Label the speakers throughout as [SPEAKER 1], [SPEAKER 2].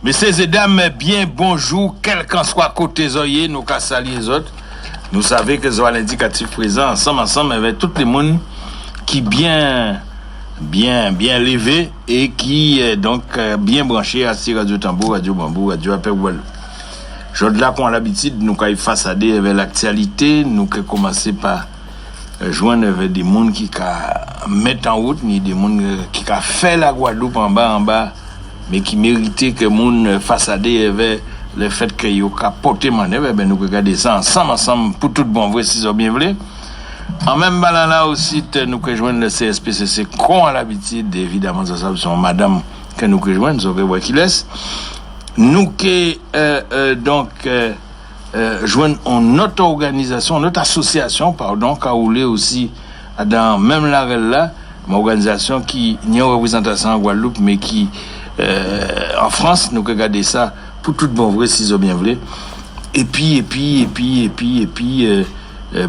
[SPEAKER 1] Messieurs et dames, bien bonjour, quel qu'en soit côté zoyé, nous qu'à saluer les autres. Nous savons que zoa l'indicatif présent ensemble avec tous les monde qui bien levé et qui donc bien branché à ces Radio Tambour, Radio Bambou, Radio Apé Wallou. Aujourd'hui là qu'on a l'habitude nous qu'à façader avec l'actualité, nous qu'à commencer par joindre avec des monde qui qu'à mettre en route, ni des monde qui qu'à fait la Guadeloupe en bas mais qui méritait que moun façadé avec le fait que yo capoté manèvre, ben nous regarder ça ensemble pour tout bon vrai si vous bien voulu. En même temps là aussi nous que joindre le CSPCC qu'on a l'habitude évidemment ça sont madame que nous que joindre ça veut qui laisse nous que donc joindre une autre organisation, une autre association pardon Kaoulé aussi dans même la là une organisation qui n'y a représentation en Guadeloupe mais qui en France, nous regardons ça pour tout bon vrai, si vous bien voulu. Et puis,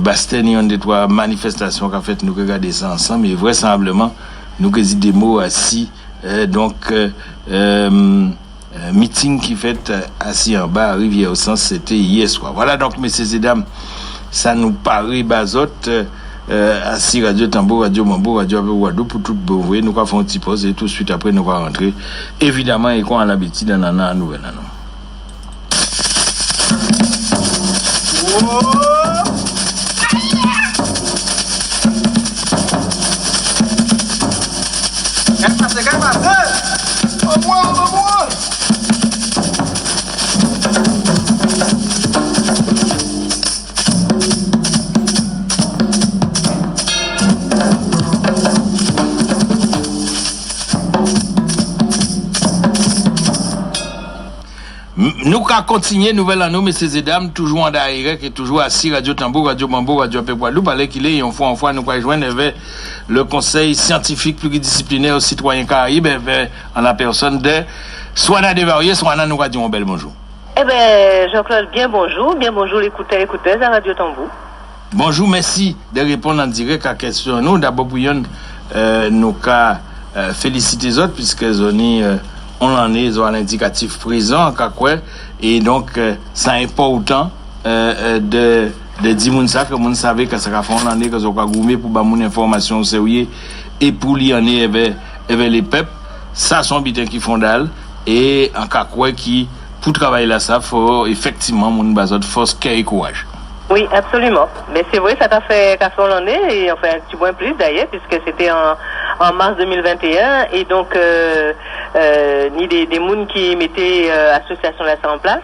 [SPEAKER 1] Bastien, on des trois manifestations qu'a fait, nous regardons ça ensemble, et vraisemblablement, nous avons des mots assis, meeting qui fait assis en bas à Rivière au Sens, c'était hier soir. Voilà donc, messieurs et dames, ça nous paraît basote, assis Radio Tambour, Radio Mambo, Radio Wadou pour tout bon vrai, nous avons fait un petit pause et tout de suite après nous allons rentrer. Évidemment, et qu'on a l'habitude d'en avoir une nouvelle. Nous qu'à continuer nouvelle année, messieurs et dames, toujours en direct et toujours assis Radio Tambour, Radio Mambo, Radio Apé Wallou, parce qu'il est, une fois, nous allons joindre avec le conseil scientifique pluridisciplinaire aux citoyens Caraïbes, en la personne de Soana Desvarieux. Soana, nous allons dire un bel bonjour.
[SPEAKER 2] Eh bien, Jean-Claude, bien bonjour l'écouteur à Radio Tambour.
[SPEAKER 1] Bonjour, merci de répondre en direct à la question. Nous, d'abord, nous allons féliciter les autres, puisque on en est à l'indicatif présent et donc c'est important de dire ça que moun savait que ça va faire on en est que ça va goumer pour ba moun information sérieux et pour li en est avec les peuples ça sont bitin qui fondal et en cas quoi qui pour travailler là ça faut effectivement moun bazot force cœur et courage.
[SPEAKER 2] Oui, absolument. Mais c'est vrai, ça t'a fait on en est, et enfin un petit point plus d'ailleurs, puisque c'était en mars 2021, et donc ni des mouns qui mettaient association là ça en place,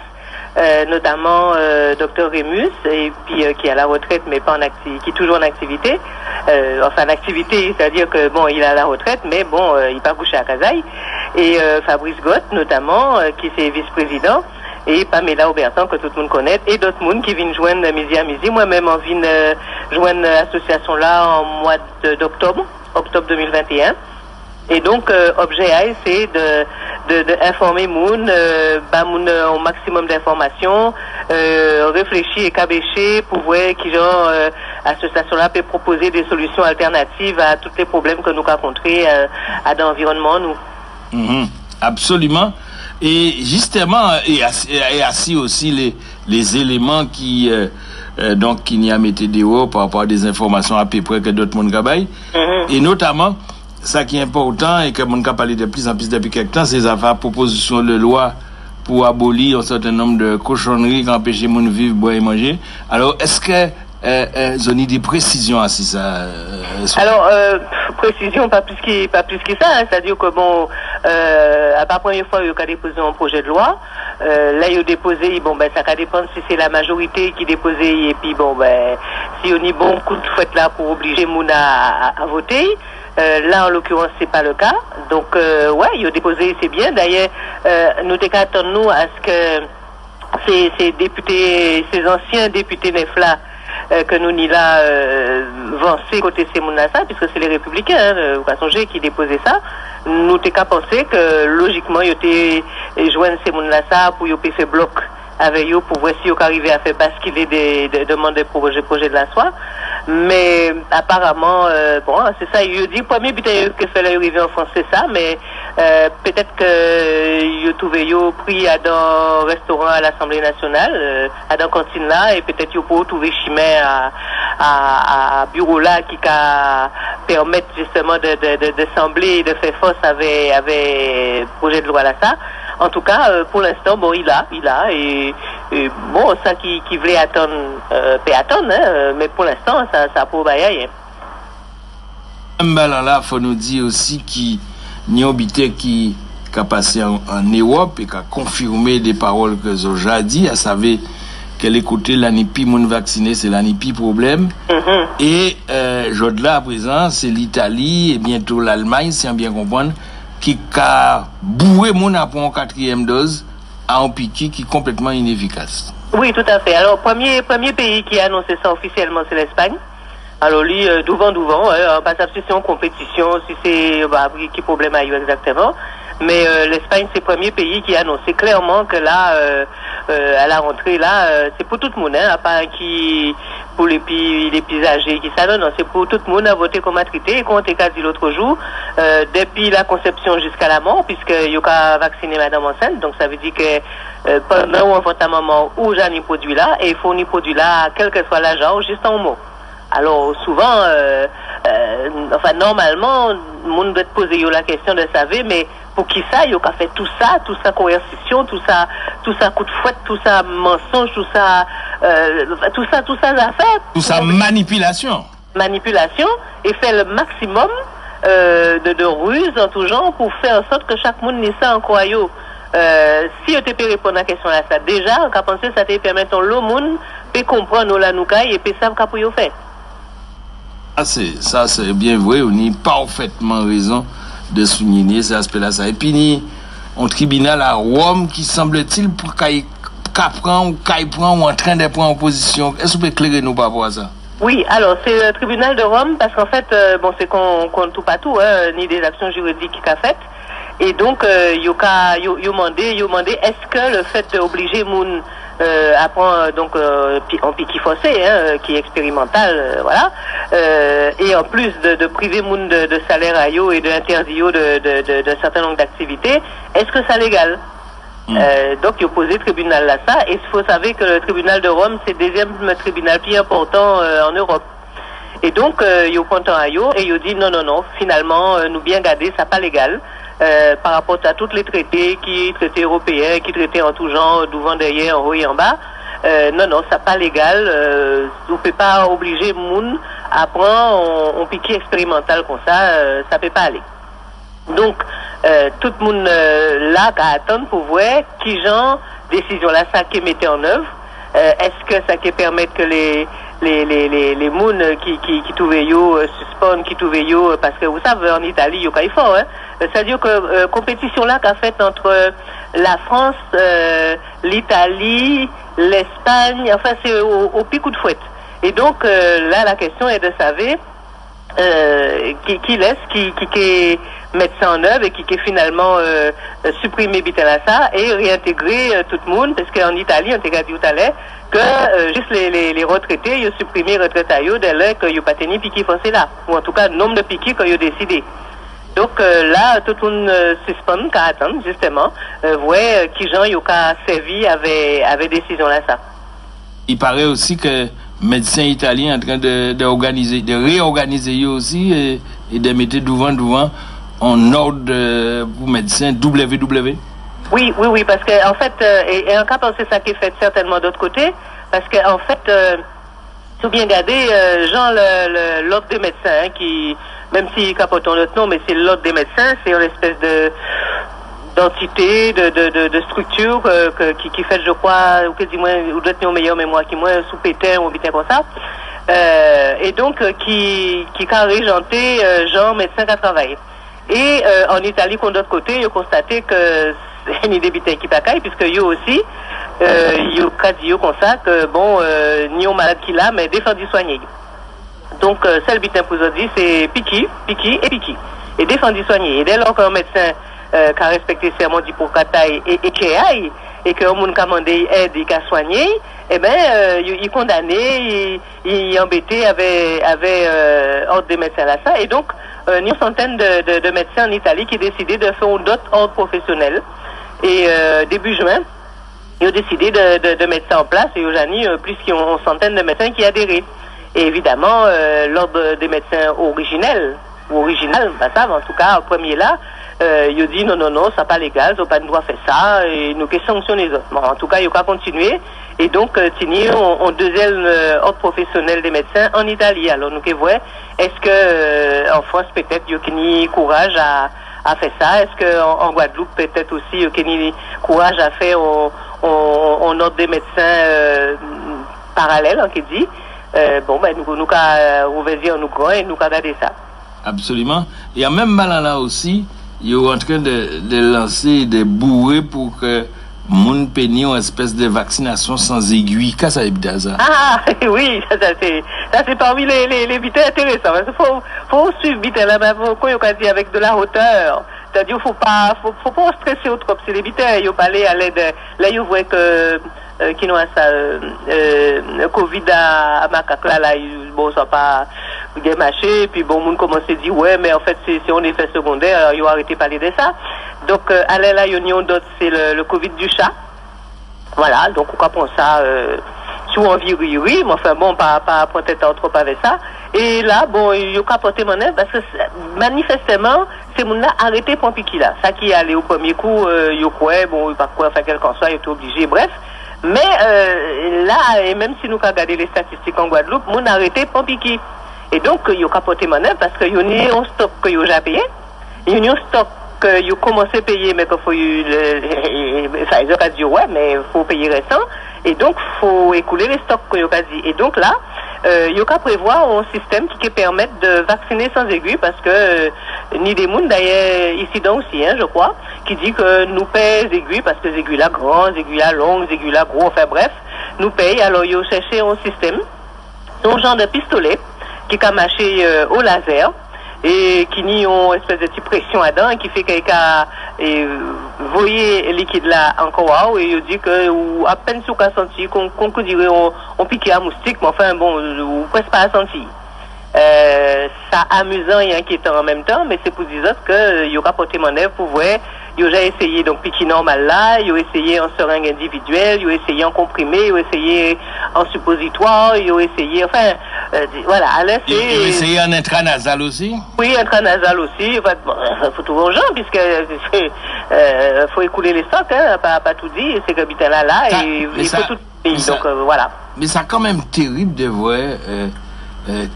[SPEAKER 2] notamment Dr Rémus, et puis qui est à la retraite mais pas qui est toujours en activité, enfin en activité, c'est-à-dire que bon il est à la retraite, mais bon il pas couché à Kazaï, et Fabrice Gott notamment, qui c'est vice-président. Et Pamela Aubertin, que tout le monde connaît, et d'autres monde qui viennent joindre midi à midi. Moi-même, on vient joindre l'association là en mois octobre 2021. Et donc, objet c'est de informer moun, au maximum d'informations, réfléchir et cabécher pour voir qui genre association là peut proposer des solutions alternatives à tous les problèmes que nous rencontrons à l'environnement nous.
[SPEAKER 1] Mm-hmm. Absolument. Et justement, et assis aussi les éléments qui donc qui n'y a mis dehors par rapport à des informations à peu près que d'autres monde gabaye. Et notamment, ça qui est important et que mon cas parlé de plus en plus depuis quelque temps, c'est les affaires proposition de loi pour abolir un certain nombre de cochonneries qui empêchent les gens de vivre, boire et manger. Alors, est-ce que zone des précisions à ça
[SPEAKER 2] Alors précision pas plus que ça, hein, c'est-à-dire que bon à la première fois il a déposé un projet de loi, là il a déposé, bon ben ça va dépendre si c'est la majorité qui dépose, et puis bon ben si on y bon coup de fouette là pour obliger moun à voter, Là, en l'occurrence, c'est pas le cas. Donc, ouais, ils ont déposé, c'est bien. D'ailleurs, nous attendons à ce que ces députés, ces anciens députés NEF-là, que nous n'y là vancé côté Semounassa, puisque c'est les républicains, vous pouvez songer, qui déposaient ça. Nous t'es qu'à penser que logiquement, ils étaient joindre Semounassa pour y faire bloc avec eux pour voir si ils arrivaient à faire basculer des demandes de projets de la soie. Mais apparemment, bon, c'est ça, il dit, premier but que fait l'arrivée en France, c'est ça, mais peut-être que il a trouvé pris à dans restaurant à l'Assemblée nationale, à dans cantine là, et peut-être il peut trouver chemin à bureau là qui va permettre justement d'assembler et de faire force avec projet de loi là ça. En tout cas, pour l'instant, bon, il a, et bon, ça qui voulait attendre, peut attendre, hein, mais pour l'instant, ça pour rien.
[SPEAKER 1] Là, faut nous dire aussi qu'il y a un habité qui a passé en Europe et qui a confirmé des paroles que Zoja a dit, à savoir qu'elle écoutait l'anipi moun vacciné, c'est l'anipi problème. Et là à présent, c'est l'Italie et bientôt l'Allemagne, si on bien comprendre, qui a bourré mon après en 4e dose à un piqué qui est complètement inefficace. Oui, tout à fait. Alors, premier pays qui a annoncé ça officiellement, c'est l'Espagne. Alors, lui, douvent, pas savoir si c'est en compétition, si c'est, qui problème a eu exactement. Mais l'Espagne, c'est le premier pays qui a annoncé clairement que là, à la rentrée, là, c'est pour tout le monde, hein, à part qui, pour les plus âgés, qui ça, non, c'est pour tout le monde à voter comme à traiter. Et comme on t'a dit l'autre jour, depuis la conception jusqu'à la mort, puisque il y a vacciné madame enceinte, donc ça veut dire que pendant ou enfant ta maman, ou j'en ai produit là, et il faut ni produit là, quel que soit l'agent, juste en mot. Alors, souvent, enfin, normalement, le monde doit te poser la question de savoir, mais pour qui ça, il a fait tout ça coercition, tout ça coup de fouette, tout ça mensonge, tout ça affaire. Tout ça manipulation. Manipulation, et fait le maximum de ruses en tout genre pour faire en sorte que chaque monde n'ait ça en croyant. Si on te peut répondre à la question là, ça déjà, on peut penser ça te permet que le monde peut comprendre la noucaille et peut savoir ce qu'il fait. Ça c'est bien vrai, on a parfaitement raison de souligner cet aspect-là. Et puis, il y a un tribunal à Rome qui semble-t-il pour qu'il prend ou en train de prendre en position. Est-ce que vous pouvez éclairer nous par rapport à ça? Oui, alors c'est le tribunal de Rome parce qu'en fait, bon, c'est qu'on tout pas tout, hein, ni des actions juridiques qu'il a faites. Et donc, il a demandé est-ce que le fait d'obliger Moun à prendre donc en piquet forcé, hein, qui est expérimental, voilà, et en plus de priver Moun de salaire à yo et d'interdire de certain nombre d'activités, est-ce que c'est légal? Donc, il a posé le tribunal là ça, et il faut savoir que le tribunal de Rome, c'est le deuxième tribunal plus important en Europe. Et donc, il a pris à yo, et il a dit non, finalement, nous bien garder, ça pas légal. Par rapport à tous les traités, traités européens, qui traités en tout genre, devant, derrière, en haut et en bas. Non, ça pas légal. On peut pas obliger moun à prendre un piquet expérimental comme ça peut pas aller. Donc, tout le monde là qui attend pour voir qui genre décision là ça qui mettait en œuvre. Est-ce que ça qui permet que les mouns qui trouvaient suspendent, qui trouvaient parce que vous savez en Italie il y a fort, hein. C'est-à-dire que compétition là qu'a faite entre la France, l'Italie, l'Espagne, enfin c'est au pic de fouette. Et donc là la question est de savoir qui mettre ça en œuvre et qui finalement supprimer Bitalassa et réintégrer tout le monde, parce qu'en Italie on t'a dit tout à l'heure que juste les retraités ils ont supprimé retraite à eux dès lors qu'ils n'ont pas tenu piquet foncé là, ou en tout cas le nombre de piquets qu'ils ont décidé. Donc là tout le monde suspend qu'à attendre justement voir qui gens ils ont servi avec décision là ça. Il paraît aussi que médecins italiens en train de réorganiser aussi et de mettre devant en ordre pour médecins WW. Oui, parce que en fait, et en cas c'est ça qui est fait certainement d'autre côté, parce que en fait, tout bien garder, genre l'ordre des médecins, hein, qui, même si capote notre nom, mais c'est l'ordre des médecins, c'est une espèce d'entité, de structure qui fait, je crois, ou que dis-moi, ou doit tenir au meilleur mémoire qui moins sous pétain ou bien comme ça.
[SPEAKER 2] et donc qui a régenté Jean médecin qui travaille. Et en Italie, qu'on d'autre côté, ils ont constaté que c'est une débité qui pacaille, puisque eux aussi, ils ont dit comme ça que bon, ni on malade qui l'a, mais défendu soigner. Donc, celle bitin pour aujourd'hui, c'est piqui et piqui. Et défendu soigner. Et dès lors qu'un médecin qui a respecté le serment d'Hippocrate et qui aille, et qu'un monde qui a demandé aide et qui a soigné, eh ben, il condamné, il embêté avec ordre des médecins là ça. Et donc, une centaine de médecins en Italie qui décidaient de faire d'autres ordres professionnels. Et début juin, ils ont décidé de mettre ça en place. Et aujourd'hui, plus qu'une centaine de médecins qui adhéraient. Et évidemment, l'ordre des médecins original, pas ça, mais en tout cas, au premier là, il a dit non, ça pas légal, ils pas le droit de faire ça, et nous que sanctionner les autres. Bon, en tout cas, il a continuer. Et donc, Tini, on deuxième ordre professionnel des médecins en Italie. Alors, nous que voyons, est-ce que en France, peut-être, il y a courage à faire ça? Est-ce que en Guadeloupe, peut-être aussi, il y a courage à faire on ordre des médecins parallèles, hein, qui dit? Bon, ben, nous ouvrir nous grand et nous regarder ça.
[SPEAKER 1] Absolument. Il y a même mal là aussi, ils sont en train de lancer des bourrées pour que moun péni une espèce de vaccination sans aiguille. Qu'est-ce que ça veut dire ça?
[SPEAKER 2] Ah, oui, ça c'est parmi les vitaux intéressants. Il faut suivre vite là, mais faut dire avec de la hauteur. C'est-à-dire, faut pas stresser au trop. C'est les vitaux, ils ont parlé à l'aide, là, ils voient que, qui n'ont ça, Covid à macaque là, bon, ça pas bien marché, puis bon, moun commence à dire, ouais, mais en fait, c'est un effet secondaire, alors, ils ont arrêté de parler de ça. Donc, allez là, il y a d'autres, c'est le Covid du chat. Voilà, donc, on comprend ça, sous envie, oui, mais enfin, bon, pas peut-être trop avec ça. Et là, bon, il y a qu'à porter mon œuvre, parce que, manifestement, ces moun-là arrêté pour piquer là. Ça qui est allé au premier coup, il y a quoi, bon, il pas quoi, enfin, quel qu'en soit, il est obligé, bref. Mais, là, et même si nous regardons les statistiques en Guadeloupe, moun arrêté pour piquer. Et donc, il y a qu'à porter mon œuvre, parce qu'il y a un stock que il y a déjà payé. Il y a un stock que il a commencé à payer, mais qu'il faut, ça, ils ont dit, ouais, mais il faut payer récent. Et donc, il faut écouler les stocks que il a dit. Et donc, là, il y a qu'à prévoir un système qui permette de vacciner sans aiguille, parce que, ni des mouns, d'ailleurs, ici dans aussi, hein, je crois, qui dit que nous payons les aiguilles, parce que les aiguilles là grandes, les aiguilles là longues, les aiguilles là gros, enfin bref, nous payons. Alors, il y a cherché un système, un genre de pistolet, qui a marché au laser, et qui n'y ont une espèce de petite pression là-dedans, et qui fait qu'il a voyé liquide là encore, et il dit que, ou à peine sous qu'à sentir, qu'on dirait, on pique à moustique, mais enfin, bon, ou presque pas à sentir. Ça amusant et inquiétant en même temps, mais c'est pour dire que il y aura porté mon œuvre pour voir. Il a essayé donc piquer normal là, il a essayé en seringue individuelle, il a essayé en comprimé, il a essayé en suppositoire, il a essayé, enfin, voilà. Alors c'est. Il a
[SPEAKER 1] essayé en intranasal aussi.
[SPEAKER 2] Oui, intranasal aussi. Enfin, bon, faut tout aux gens puisque faut écouler les stocks, hein, pas tout dire. C'est que bitin là, et il faut tout payer. Donc voilà.
[SPEAKER 1] Mais c'est quand même terrible de voir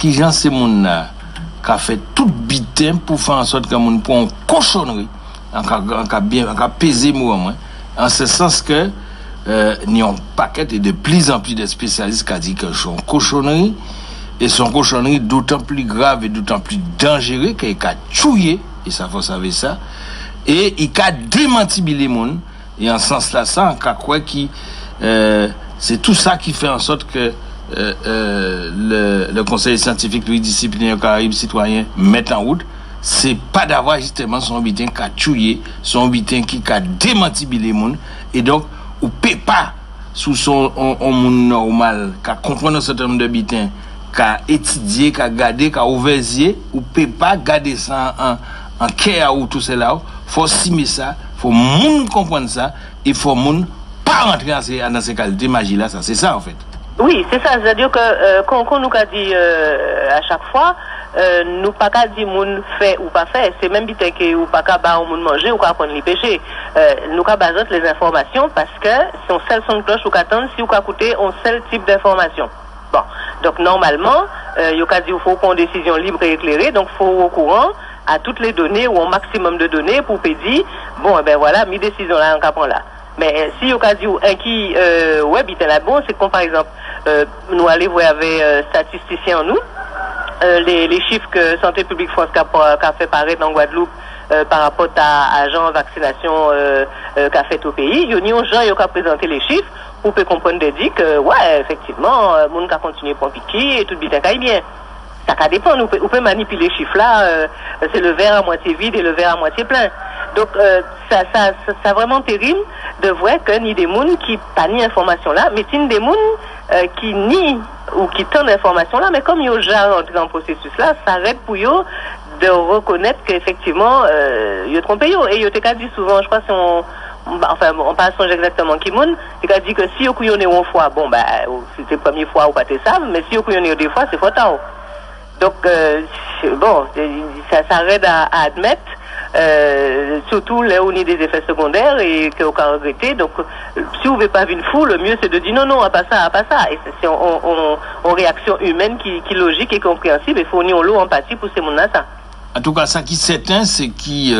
[SPEAKER 1] qui gens ces moun là qui a fait tout bitin pour faire en sorte que moun pour une cochonnerie. En cas peser moi en ce sens que n'y a un paquet et de plus en plus de spécialistes qui disent que son cochonnerie et son cochonnerie d'autant plus grave et d'autant plus dangereux qu'il a tué, et ça faut savoir ça, et il a démenti les monde, et en ce sens là ça en cas quoi qui c'est tout ça qui fait en sorte que le conseil scientifique pluridisciplinaire Caraïbes citoyen met en route. C'est pas d'avoir justement son bitin qui a tué, son bitin qui a démenti les monde, et donc on peut pas sous son monde normal qui a comprendre un certain nombre de bitins, qui a étudié, qui a gardé, qui a ouvert ou peut pas garder ça en care ou tout cela. Faut simer ça, faut monde comprendre ça, il faut monde pas rentrer dans ces qualités magie là, ça c'est ça en fait.
[SPEAKER 2] Oui, c'est ça, c'est-à-dire que qu'on nous a dit à chaque fois, nous pas qu'à dire moun fait ou pas fait, c'est même bitin que ou pas qu'à ba moun manger ou qu'à prendre les péchés. Nous qu'à baser les informations parce que c'est un seul son de cloche ou qu'attendre si ou qu'à écouter un seul type d'information. Bon, donc normalement, il qu'à dire faut prendre une décision libre et éclairée, donc faut au courant à toutes les données ou un maximum de données pour dire bon ben voilà, mi décision là on prend là. Mais si au cas où un qui ouais bitin là bon, c'est comme par exemple nous aller voir avec statisticiens en nous. Les chiffres que Santé publique France qu'a fait paraître en Guadeloupe par rapport à agents vaccination qu'a fait au pays, il y a gens qui ont présenté les chiffres pour comprendre dit que ouais effectivement monde qui continue pour piquer et tout bien bien. Ça dépend, on peut manipuler les chiffres là, c'est le verre à moitié vide et le verre à moitié plein. Donc ça vraiment terrible de voir que ni des gens qui pas ni information là, mais c'est des gens qui nient ou qui tendent l'information là, mais comme ils ont déjà rentré dans le processus là, ça arrête pour eux de reconnaître qu'effectivement ils ont trompé eux. Et ils ont dit souvent, je crois si on passe exactement qui moun, il a dit que si vous couillonnez une fois, bon bah c'était la première fois ou pas te savent, mais si vous couillonnez deux fois, c'est fatal. Donc bon, ça aide à admettre, surtout là où il y a des effets secondaires et qu'on peut regretter. Donc si vous ne voulez pas une foule, le mieux c'est de dire non, à pas ça. Et c'est en réaction humaine qui est logique et compréhensible. Il faut unir l'eau empathie pour ces gens-là.
[SPEAKER 1] En tout cas, ça qui s'éteint, c'est qui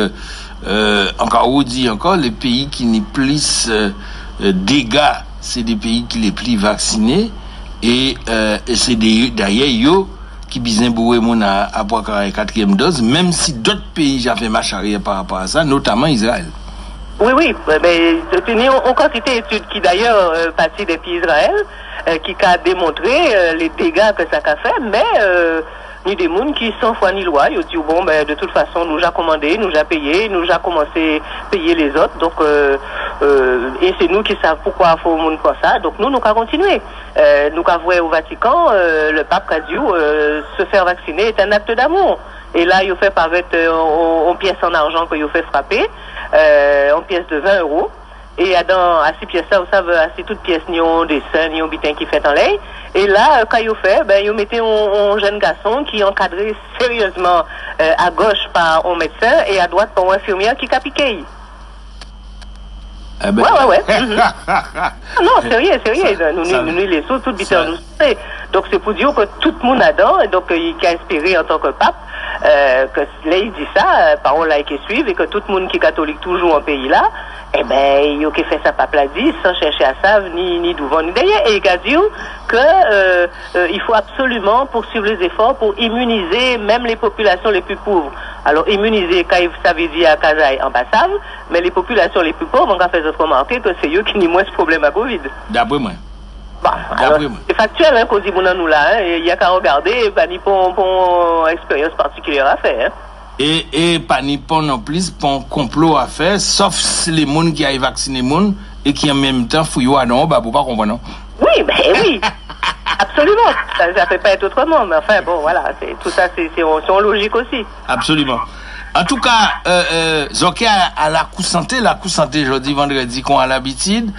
[SPEAKER 1] encore on dit encore les pays qui n'y plus dégâts, c'est des pays qui les plus vaccinés et c'est d'ailleurs yo qui bizin bourrer mon à boire 4e dose, même si d'autres pays ont fait marche arrière par rapport à ça, notamment Israël.
[SPEAKER 2] Oui, mais en quantité d'études qui d'ailleurs partie des pays Israël qui a démontré les dégâts que ça a fait, mais ni des gens qui sont foi ni loi, ils disent bon ben de toute façon nous a commandé, nous a payé, nous a commencé à payer les autres, donc et c'est nous qui savons pourquoi il faut monde pour ça, donc nous avons continué. Nous avons vu au Vatican, le pape a dit se faire vacciner est un acte d'amour. Et là, il fait paraître en pièces en argent que il fait frapper, en pièces de 20 €. Et à 6 pièces ça, vous savez, à 6 toutes pièces, ni un dessin, ni un bitin qui fait en l'air. Et là, quand il fait, ben, il mettait un jeune garçon qui est encadré sérieusement à gauche par un médecin et à droite par un infirmière qui a piqué.
[SPEAKER 1] Eh ben...
[SPEAKER 2] Ouais. Non, sérieux. Nous, les sous, tout bitin, nous sait. Donc, c'est pour dire que tout le monde adore, et donc, il a inspiré en tant que pape, que là, il dit ça, parole là qui suivent, et que tout le monde qui est catholique toujours en pays là, eh ben, il a fait ça pape l'a dit, sans chercher à ça, ni devant, ni derrière, et il a dit que, il faut absolument poursuivre les efforts pour immuniser même les populations les plus pauvres. Alors, immuniser, ça veut dire à Kazaï en passable, mais les populations les plus pauvres, on va faire remarquer que c'est eux qui n'ont moins ce problème à Covid.
[SPEAKER 1] D'après moi.
[SPEAKER 2] Bon, alors, c'est factuel, hein, qu'on dit nous là, il y a qu'à regarder, pas ni pour expérience particulière à faire, hein.
[SPEAKER 1] Et pas ni pour non plus pour complot à faire, sauf les gens qui ont vacciné les gens et qui en même temps fouillent à non, bah, pour pas comprendre.
[SPEAKER 2] Oui, oui. Absolument. Ça peut pas être autrement, mais enfin, bon, voilà, tout ça, c'est en logique aussi.
[SPEAKER 1] Absolument. En tout cas, Zoké à la coup santé, jeudi, vendredi, qu'on a l'habitude,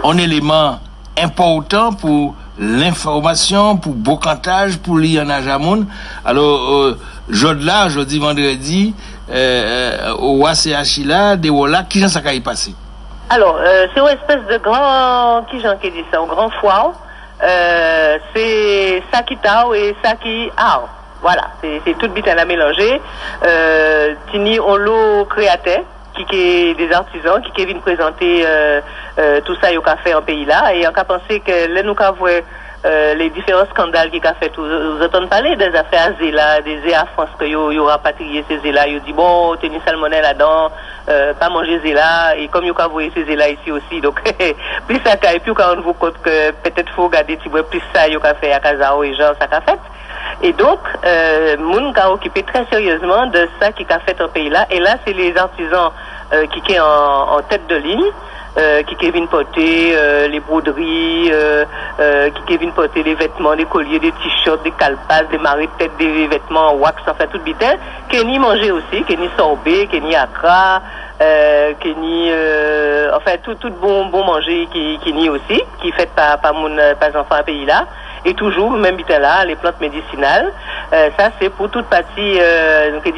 [SPEAKER 1] un élément important pour l'information, pour beau cantage, pour lire en ajamoun. Alors, jeudi, vendredi, au WACH là, des Wola, qui j'en ça y passer?
[SPEAKER 2] Alors, c'est une espèce de grand, qui j'en qui dit ça, un grand foire. C'est Sakitao et Saki Ao. Voilà, c'est tout bien à mélanger. Tini on l'eau créateur qui est des artisans qui viennent présenter tout ça au café en pays là et on a pensé que là nous avons les différents scandales qui a fait vous entendez parler des affaires Zéla, des Zéla France que y aura rapatrié ces Zéla, ils dit bon tenir salmonelle là-dedans, pas manger Zéla et comme y a voyé ces Zéla ici aussi donc plus ça et puis quand on vous compte que peut-être faut regarder plus ça y a fait à Kazao et Jean ça qu'a fait. Et donc, Moun a occupé très sérieusement de ça qui a fait au pays là. Et là, c'est les artisans qui sont en tête de ligne, qui viennent porter les broderies, qui viennent porter les vêtements, des colliers, des t-shirts, des calpas, des marées de tête, des vêtements en wax, enfin tout bitin. Qui ni manger aussi, qui ni sorbet, qui ni accra, qui ni enfin tout bon manger qui ni aussi, qui fait par enfants à pays là. Et toujours, même bitin là, les plantes médicinales, ça c'est pour toute partie,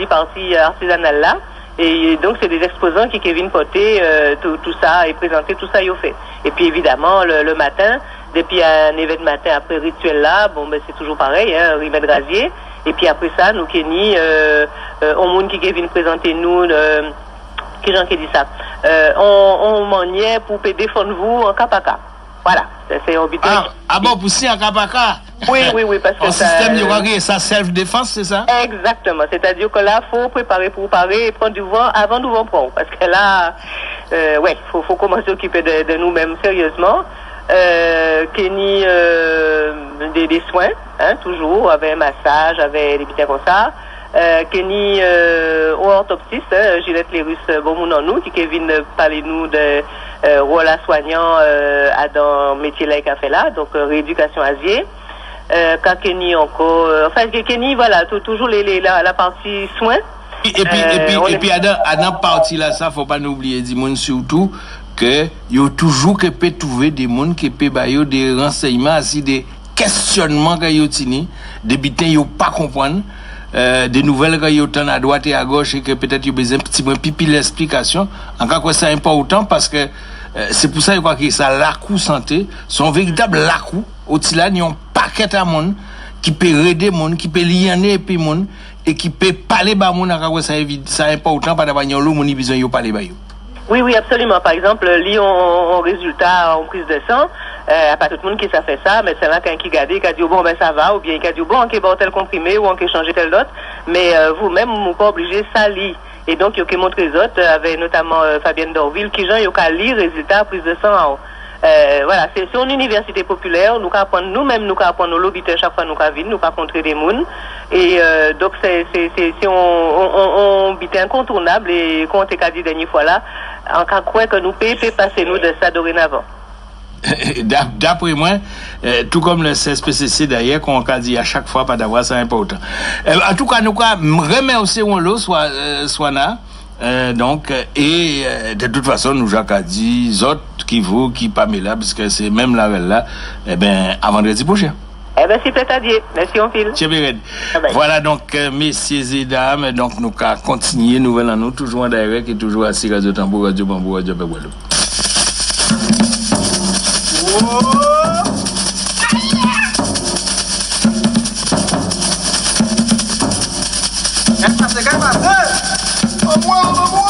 [SPEAKER 2] partie artisanale là. Et donc c'est des exposants qui viennent porter tout ça et présenter tout ça ils ont fait. Et puis évidemment le matin, depuis un événement matin après rituel là, bon ben c'est toujours pareil, hein, remède rasier. Et puis après ça, nous Kenny, on monde qui viennent présenter nous, qui dit ça, on manière pour défendre vous en cas par cas. Voilà, c'est un butin.
[SPEAKER 1] Ah bon, pour si en Kapaka?
[SPEAKER 2] Oui, parce que
[SPEAKER 1] ça... système, il y a ça self-défense, c'est ça?
[SPEAKER 2] Exactement, c'est-à-dire que là, il faut préparer pour parer et prendre du vent avant de vent prendre. Parce que là, faut commencer à s'occuper de nous-mêmes sérieusement. Kenny, des soins, hein, toujours, avec un massage, avec des butins comme ça. Kenny, au orthoptiste, Gillette Lérus, bon moun en nous, qui vient parler nous de rôle à soignant dans métier là qu'a fait là, donc rééducation asier. Quand Kenny encore, enfin Kenny, voilà, toujours la partie soins.
[SPEAKER 1] Et puis à dans partie là, ça faut pas n'oublier du monde surtout que yo toujours que peut trouver des monde qui peut bailler des renseignements ainsi des questionnements que yo tini, des bitins yo pas comprendre. Des nouvelles que yo à droite et à gauche et que peut-être yo besoin petit peu pipi l'explication. Encore quoi c'est important parce que c'est pour ça je crois que ça la coup santé, son véritable la coup au-dessus là, il y a un paquet à monde qui peut aider monde, qui peut lier et puis monde et qui peut parler ba monde encore quoi ça important pas d'avoir yon l'eau mon besoin yo parler ba yo.
[SPEAKER 2] Oui, absolument. Par exemple, li on résultat en prise de sang, pas tout le monde qui ça fait ça, mais c'est là qui garde, qui a dit bon ben ça va, ou bien qui a dit bon on peut boire tel comprimé ou on peut changer tel autre, mais vous-même vous pas obligé ça lit. Et donc il y a qui montre les autres avec notamment Fabienne Dorville qui gens il y a lire résultat prise de sang. Voilà, c'est une université populaire, nous apprendre nous-mêmes, nous apprendre nos lobbyteurs chaque fois nous venir, nous rencontrer des monde et donc c'est on bité incontournable et quand on t'a dit dernière fois là, en cas quoi que nous peut passer nous de ça dorénavant.
[SPEAKER 1] D'après moi, tout comme le CSPCC d'ailleurs, qu'on a dit à chaque fois, pas d'avoir ça important. En tout cas, nous remercions l'eau, Swana. Donc, et de toute façon, nous Jacques a dit, autres qui Pamela, parce que c'est même là, à vendredi prochain.
[SPEAKER 2] C'est peut-être à dire. Merci, on file.
[SPEAKER 1] Voilà donc, messieurs et dames, donc nous allons continuer, nouvelle en nous, toujours en direct et toujours assis Radio Tambour, Radio Bambou, Radio Begualo.
[SPEAKER 3] Vamos!